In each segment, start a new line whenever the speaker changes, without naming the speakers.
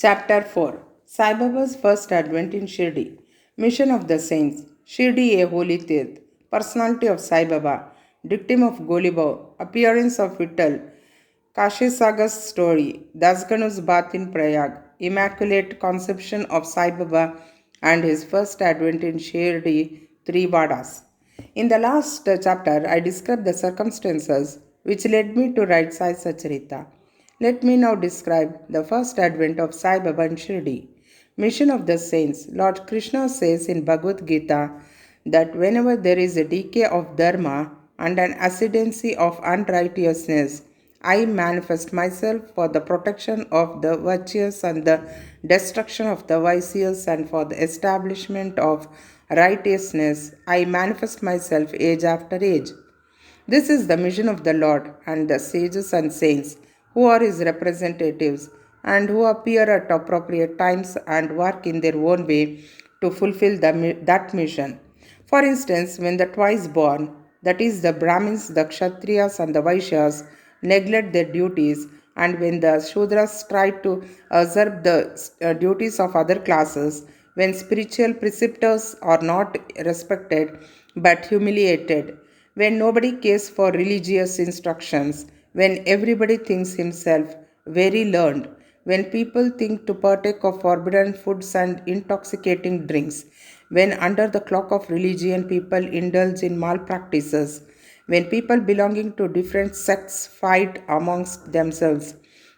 Chapter 4. Sai Baba's first advent in Shirdi. Mission of the Saints. Shirdi, a holy tirth. Personality of Sai Baba. Dictum of Golibao. Appearance of Vittal. Kashi Saga's story. Dasganu's bath in Prayag. Immaculate conception of Sai Baba and his first advent in Shirdi, three Vadas. In the last chapter, I described the circumstances which led me to write Sai Satcharitra. Let me now describe the first advent of Sai Baba in Shirdi. Mission of the Saints. Lord Krishna says in Bhagavad Gita that whenever there is a decay of dharma and an ascendancy of unrighteousness, I manifest myself for the protection of the virtuous and the destruction of the vicious and for the establishment of righteousness. I manifest myself age after age. This is the mission of the Lord and the sages and saints who are his representatives and who appear at appropriate times and work in their own way to fulfill that mission. For instance, when the twice born, that is, the Brahmins, the Kshatriyas, and the Vaishyas, neglect their duties, and when the Shudras try to usurp the duties of other classes, when spiritual preceptors are not respected but humiliated, when nobody cares for religious instructions, when everybody thinks himself very learned, when people think to partake of forbidden foods and intoxicating drinks, when under the cloak of religion people indulge in malpractices, when people belonging to different sects fight amongst themselves,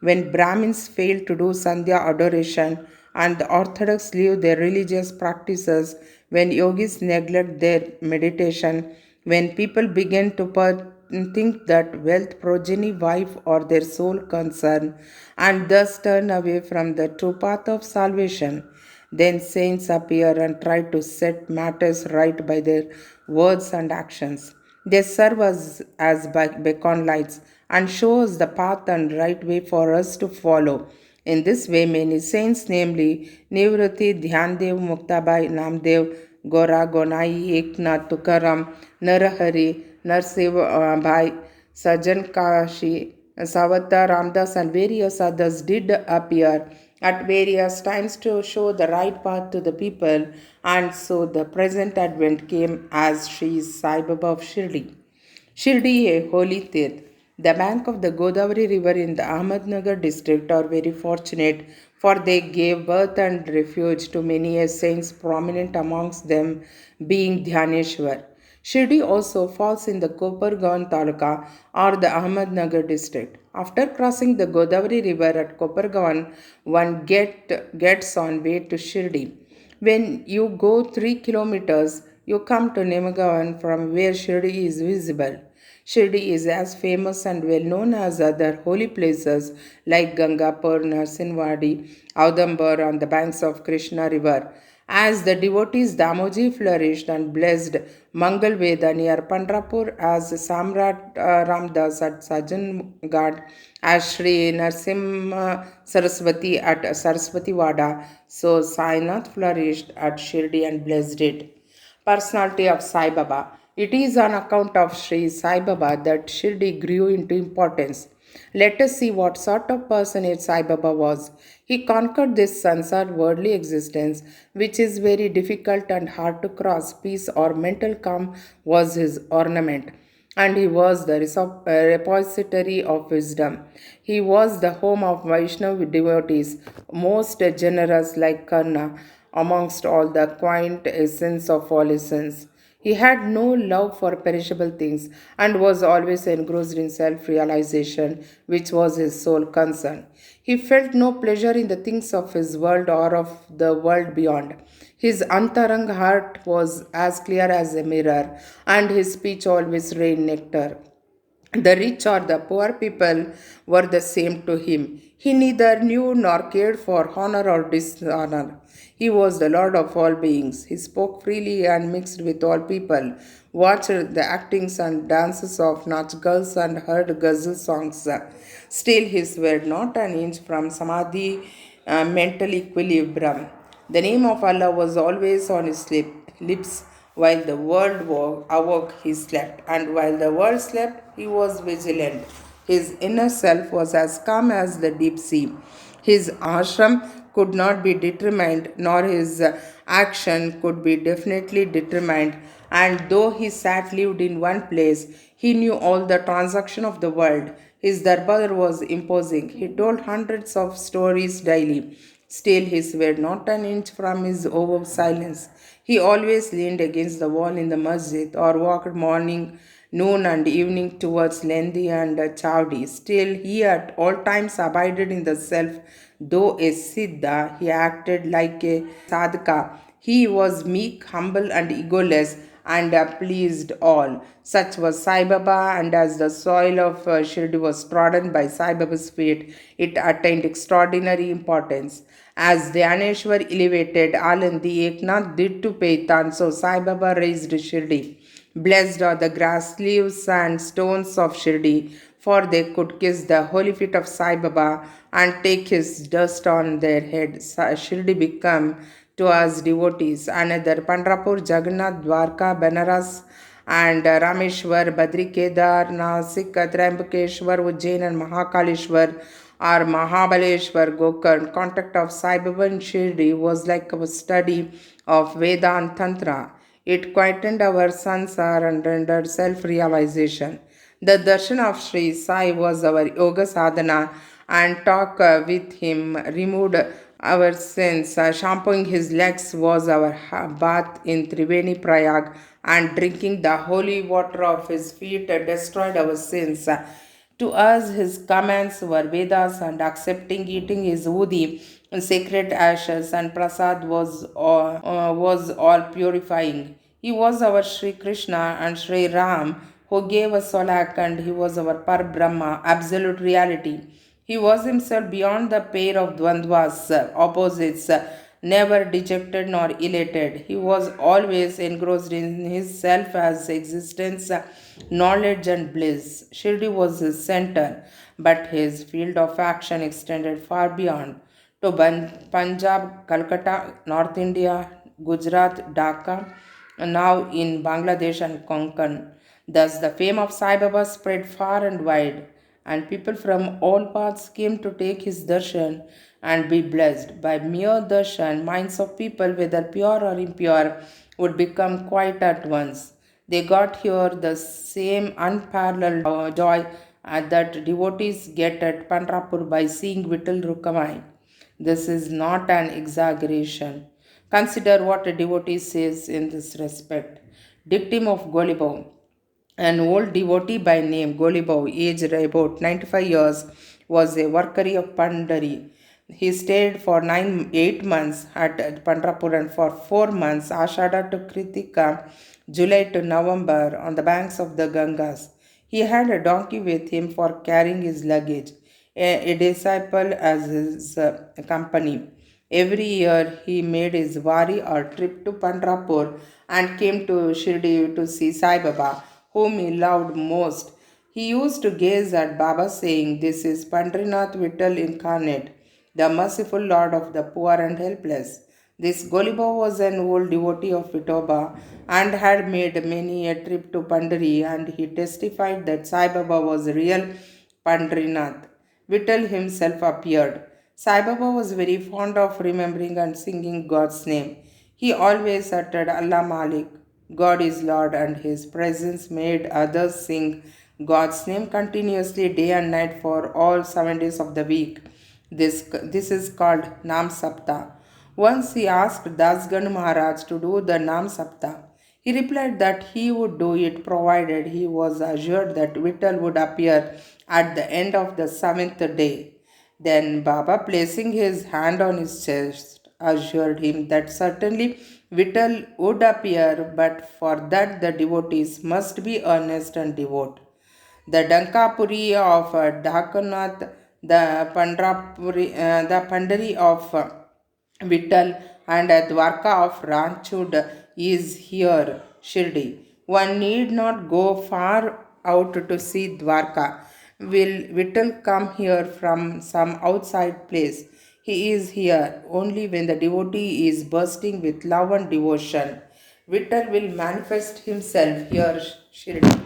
when Brahmins fail to do Sandhya adoration and the Orthodox leave their religious practices, when yogis neglect their meditation, when people begin to think that wealth, progeny, wife, or their sole concern, and thus turn away from the true path of salvation, then saints appear and try to set matters right by their words and actions. They serve us as beacon lights and show us the path and right way for us to follow. In this way, many saints, namely Nivruti, Dhyandev, Muktabai, Namdev, Gora, Gonai, Eknath, Tukaram, Narahari, Narsiv Bhai, Sajan Kashi, Savata, Ramdas, and various others did appear at various times to show the right path to the people, and so the present advent came as Sri Sai Baba of Shirdi. Shirdi, a holy tirth. The bank of the Godavari River in the Ahmednagar district are very fortunate, for they gave birth and refuge to many saints, prominent amongst them being Dhyaneshwar. Shirdi also falls in the Kopargaon Taluka or the Ahmednagar district. After crossing the Godavari River at Kopargaon, one gets on way to Shirdi. When you go 3 kilometers, you come to Nemagaon from where Shirdi is visible. Shirdi is as famous and well known as other holy places like Gangapur, Narsinwadi, Audambar on the banks of Krishna River. As the devotees Damoji flourished and blessed Mangal Veda near Pandrapur, as Samrat Ramdas at Sajan as Sri Narsimha Saraswati at Saraswati Vada, so Sainath flourished at Shirdi and blessed it. Personality of Sai Baba. It is on account of Sri Sai Baba that Shirdi grew into importance. Let us see what sort of personage Sai Baba was. He conquered this sansar worldly existence, which is very difficult and hard to cross. Peace or mental calm was his ornament, and he was the repository of wisdom. He was the home of Vaishnava devotees, most generous like Karna, amongst all the quaint essence of all essence. He had no love for perishable things and was always engrossed in self realization, which was his sole concern. He felt no pleasure in the things of his world or of the world beyond. His antarang heart was as clear as a mirror, and his speech always rained nectar. The rich or the poor people were the same to him. He neither knew nor cared for honor or dishonor. He was the Lord of all beings. He spoke freely and mixed with all people, watched the actings and dances of Nach girls and heard ghazal songs. Still, he swerved not an inch from samadhi, mental equilibrium. The name of Allah was always on his lips. While the world awoke, he slept, and while the world slept, he was vigilant. His inner self was as calm as the deep sea. His ashram could not be determined, nor his action could be definitely determined. And though he sat lived in one place, he knew all the transaction of the world. His darbar was imposing. He told hundreds of stories daily. Still, he swayed not an inch from his oath of silence. He always leaned against the wall in the masjid or walked morning, noon, and evening towards Lendi and Chowdi. Still, he at all times abided in the self. Though a Siddha, he acted like a Sadhaka. He was meek, humble, and egoless, and pleased all. Such was Sai Baba, and as the soil of Shirdi was trodden by Sai Baba's feet, it attained extraordinary importance. As Dhyaneshwar elevated Alandi, Eknath did to Paitan, so Sai Baba raised Shirdi. Blessed are the grass leaves and stones of Shirdi, for they could kiss the holy feet of Sai Baba and take his dust on their head. Shirdi became to us devotees another Pandrapur, Jagannath, Dwarka, Benaras, and Rameshwar, Badri, Kedar, Nasik, Trambakeshwar, Ujjain, and Mahakaleshwar or Mahabaleshwar, Gokarn. Contact of Sai Baba and Shirdi was like a study of Veda and Tantra. It quietened our sansar and rendered self-realization. The darshan of Sri Sai was our yoga sadhana, and talk with him removed our sins. Shampooing his legs was our bath in Triveni Prayag, and drinking the holy water of his feet destroyed our sins. To us, his commands were Vedas, and accepting eating his udhi, sacred ashes, and prasad was all purifying. He was our Sri Krishna and Sri Ram who gave us solak, and he was our Par Brahma, absolute reality. He was himself beyond the pair of dvandvas, opposites, never dejected nor elated. He was always engrossed in his self as existence, knowledge, and bliss. Shirdi was his center, but his field of action extended far beyond to Punjab, Calcutta, North India, Gujarat, Dhaka, and now in Bangladesh and Konkan. Thus, the fame of Sai Baba spread far and wide, and people from all parts came to take his darshan and be blessed. By mere darshan, minds of people, whether pure or impure, would become quiet at once. They got here the same unparalleled joy that devotees get at Pandrapur by seeing Vittal Rukamai. This is not an exaggeration. Consider what a devotee says in this respect. Dictum of Golibov. An old devotee by name Golibov, aged about 95 years, was a worker of Pandari. He stayed for 8 months at Pandrapur and for 4 months, Ashada to Kritika, July to November, on the banks of the Gangas. He had a donkey with him for carrying his luggage, a disciple as his company. Every year he made his wari or trip to Pandrapur and came to Shirdi to see Sai Baba, whom he loved most. He used to gaze at Baba saying, "This is Pandrinath Vittal incarnate, the merciful Lord of the poor and helpless." This Goliba was an old devotee of Vitoba and had made many a trip to Pandari, and he testified that Sai Baba was real Pandrinath. Vittal himself appeared. Sai Baba was very fond of remembering and singing God's name. He always uttered Allah Malik, God is Lord, and his presence made others sing God's name continuously day and night for all 7 days of the week. This is called Nam Sapta. Once he asked Dasgan Maharaj to do the Nam Sapta. He replied that he would do it provided he was assured that Vittal would appear at the end of the seventh day. Then Baba, placing his hand on his chest, assured him that certainly Vittal would appear, but for that the devotees must be earnest and devout. The Dankapuri of Dhakanath, the Pandari of Vittal, and Dwarka of Ranchud is here, Shirdi. One need not go far out to see Dwarka. Will Vittal come here from some outside place? He is here only when the devotee is bursting with love and devotion. Vittal will manifest himself here, Shirdi.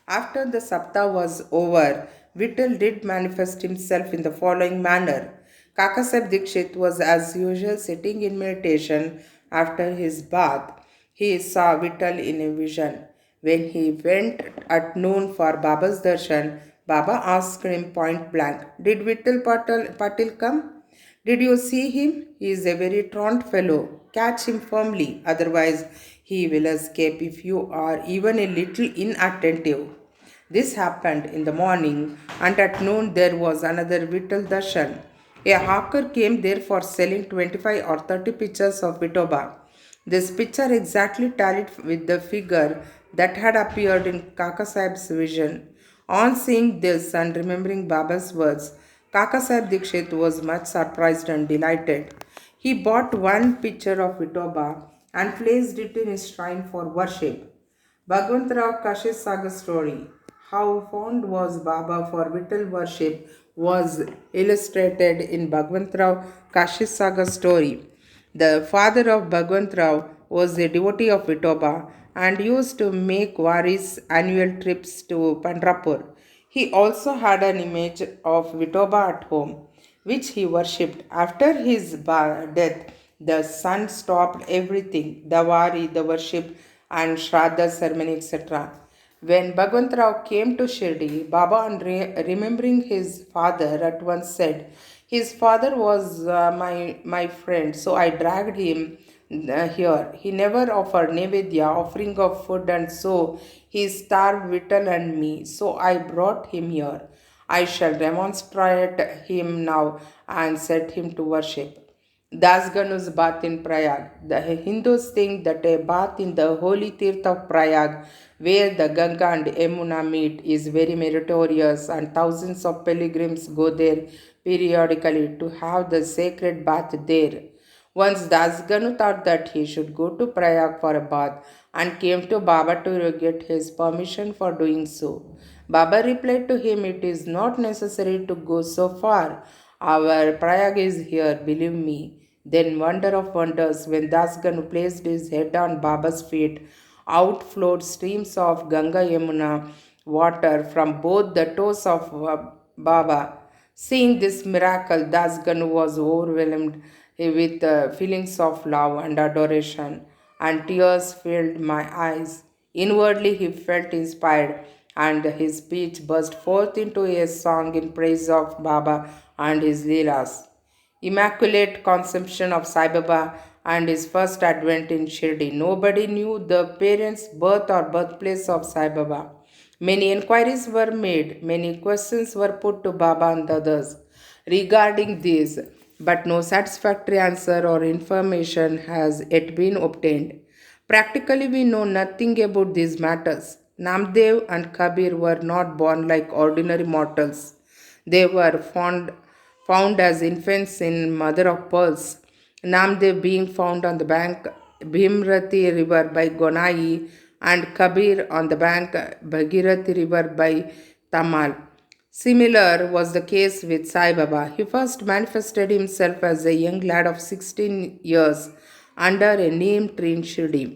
After the Sapta was over, Vittal did manifest himself in the following manner. Kakasaheb Dikshit was as usual sitting in meditation after his bath. He saw Vittal in a vision. When he went at noon for Baba's darshan, Baba asked him point blank, "Did Patil come? Did you see him? He is a very truant fellow. Catch him firmly, otherwise he will escape if you are even a little inattentive." This happened in the morning, and at noon there was another Vittal Darshan. A hawker came there for selling 25 or 30 pictures of Vitoba. This picture exactly tallied with the figure that had appeared in Kakasaheb's vision. On seeing this and remembering Baba's words, Kakasaheb Dikshit was much surprised and delighted. He bought one picture of Vitoba and placed it in his shrine for worship. Bhagwantrao Kashi's saga story. How fond was Baba for Vittal worship was illustrated in Bhagwantrao Kashi's saga story. The father of Bhagwantrao was a devotee of Vitoba and used to make Varis annual trips to Pandrapur. He also had an image of Vitoba at home, which he worshipped. After his death, the son stopped everything, the Vari, the worship, and Shraddha ceremony, etc. When Bhagwantrao came to Shirdi, Baba, on remembering his father, at once said, "His father was my friend, so I dragged him here. He never offered Nevedya, offering of food, and so he starved Vittal and me, so I brought him here. I shall demonstrate him now and set him to worship." Dasganu's bath in Prayag. The Hindus think that a bath in the holy Tirth of Prayag, where the Ganga and Yamuna meet, is very meritorious, and thousands of pilgrims go there periodically to have the sacred bath there. Once Dasganu thought that he should go to Prayag for a bath and came to Baba to get his permission for doing so. Baba replied to him, "It is not necessary to go so far. Our Prayag is here, believe me." Then, wonder of wonders, when Dasganu placed his head on Baba's feet, out flowed streams of Ganga Yamuna water from both the toes of Baba. Seeing this miracle, Dasganu was overwhelmed with feelings of love and adoration, and tears filled my eyes. Inwardly, he felt inspired, and his speech burst forth into a song in praise of Baba and his Leelas. Immaculate Conception of Sai Baba and his first advent in Shirdi. Nobody knew the parents' birth or birthplace of Sai Baba. Many inquiries were made, many questions were put to Baba and others regarding this, but no satisfactory answer or information has yet been obtained. Practically, we know nothing about these matters. Namdev and Kabir were not born like ordinary mortals. They were found as infants in mother of pearls. Namdev being found on the bank Bhimrati river by Gonai and Kabir on the bank Bhagirathi river by Tamal. Similar was the case with Sai Baba. He first manifested himself as a young lad of 16 years under a neem tree in Shirdi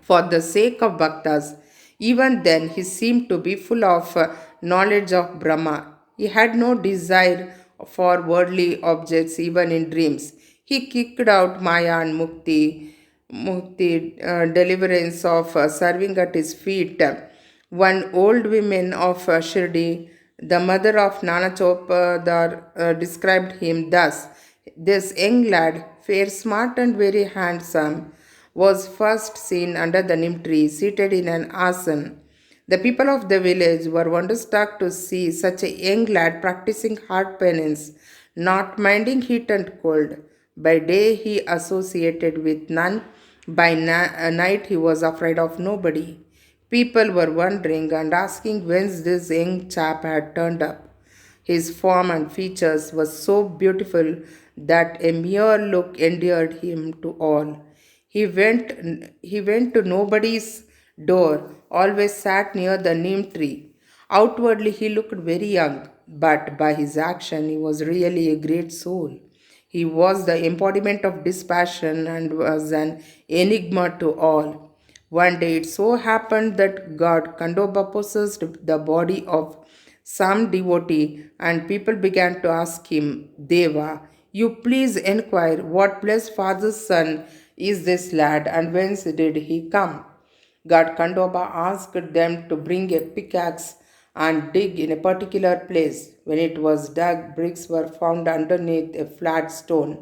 for the sake of bhaktas. Even then, he seemed to be full of knowledge of Brahma. He had no desire for worldly objects even in dreams. He kicked out Maya and Mukti, deliverance of serving at his feet. One old woman of Shirdi, the mother of Nana Chopadar, described him thus: "This young lad, fair, smart, and very handsome, was first seen under the neem tree, seated in an asan. The people of the village were wonderstruck to see such a young lad practicing hard penance, not minding heat and cold. By day he associated with none, by night he was afraid of nobody. People were wondering and asking whence this young chap had turned up. His form and features were so beautiful that a mere look endeared him to all. He went to nobody's door, always sat near the neem tree. Outwardly he looked very young, but by his action he was really a great soul. He was the embodiment of dispassion and was an enigma to all. One day it so happened that God Kandoba possessed the body of some devotee, and people began to ask him, "Deva, You please inquire what blessed father's son is this lad, and whence did he come? God Kandoba asked them to bring a pickaxe and dig in a particular place. When it was dug, bricks were found underneath a flat stone.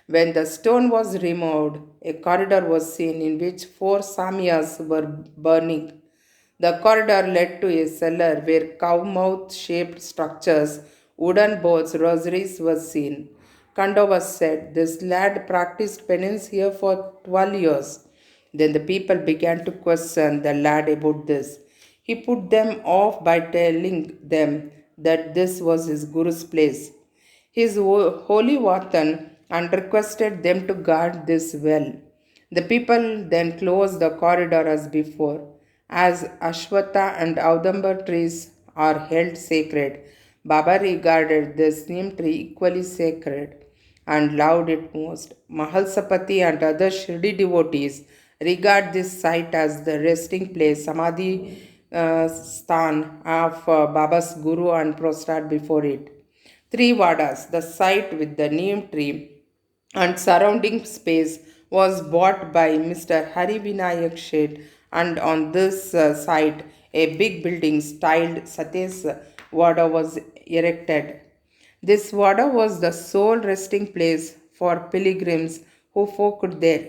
When the stone was removed, a corridor was seen in which four samyas were burning. The corridor led to a cellar where cow mouth shaped structures, wooden boards, rosaries were seen. Kandava said, "This lad practiced penance here for 12 years." Then the people began to question the lad about this. He put them off by telling them that this was his guru's place, his holy Vatan, and requested them to guard this well. The people then closed the corridor as before. As Ashwatha and Audambar trees are held sacred, Baba regarded this neem tree equally sacred and loved it most. Mahalsapati and other Shirdi devotees regard this site as the resting place, Samadhi Sthan of Baba's Guru, and prostrate before it. Three Vadas, the site with the neem tree and surrounding space, was bought by Mr. Hari Vinayak Sheth, and on this site a big building styled Satesh Vada was erected. This Vada was the sole resting place for pilgrims who focused there.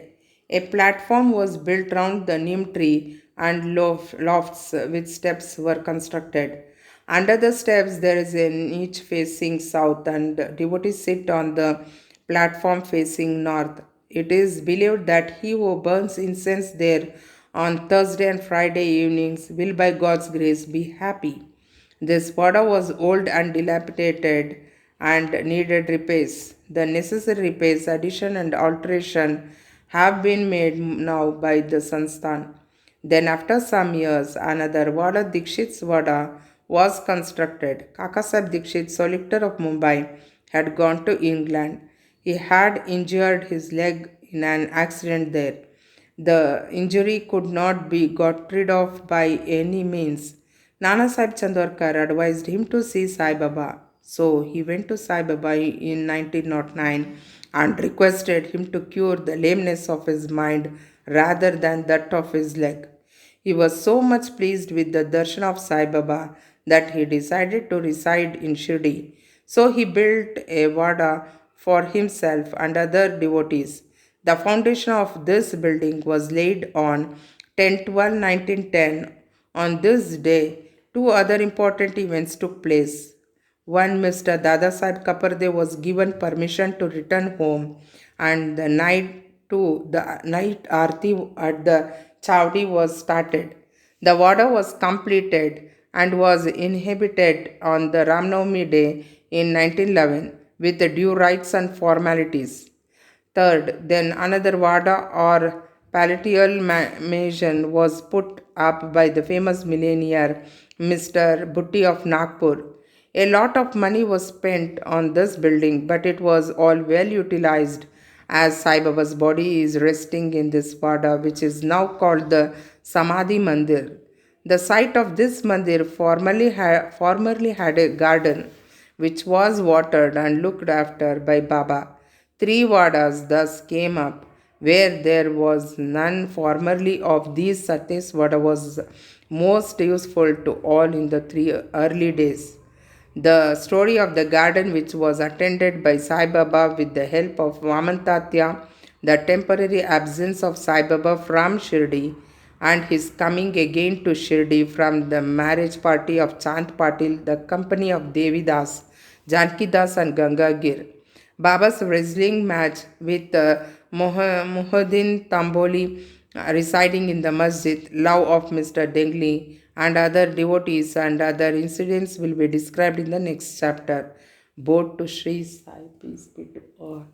A platform was built round the neem tree, and lofts with steps were constructed. Under the steps, there is a niche facing south, and devotees sit on the platform facing north. It is believed that he who burns incense there on Thursday and Friday evenings will, by God's grace, be happy. This Vada was old and dilapidated and needed repairs. The necessary repairs, addition, and alteration have been made now by the Sansthan. Then, after some years, another Vada, Dikshit's Vada, was constructed. Kakasab Dikshit, solicitor of Mumbai, had gone to England. He had injured his leg in an accident there. The injury could not be got rid of by any means. Nana Sahib Chandorkar advised him to see Sai Baba. So he went to Sai Baba in 1909 and requested him to cure the lameness of his mind rather than that of his leg. He was so much pleased with the darshan of Sai Baba that he decided to reside in Shirdi. So he built a vada for himself and other devotees. The foundation of this building was laid on 10/12/1910. On this day, two other important events took place. One, Mr. Dadasaheb Kaparde was given permission to return home, and the night aarti at the Chowdi was started. The Vada was completed and was inhabited on the Ramnavami day in 1911 with the due rites and formalities. Third, then another Vada or palatial mansion was put up by the famous millionaire Mr. Bhutti of Nagpur. A lot of money was spent on this building, but it was all well utilized, as Sai Baba's body is resting in this Vada, which is now called the Samadhi Mandir. The site of this mandir formerly had a garden which was watered and looked after by Baba. Three Vadas thus came up. Where there was none formerly of these, Satesh Vada was most useful to all in the three early days. The story of the garden, which was attended by Sai Baba with the help of Vamantatya, the temporary absence of Sai Baba from Shirdi, and his coming again to Shirdi from the marriage party of Chand Patil, the company of Devi Das, Janki Das, and Gangagir. Baba's wrestling match with Muhuddin Tamboli residing in the masjid, love of Mr. Dengli, and other devotees and other incidents will be described in the next chapter. Both to Sri Sai, peace be to all.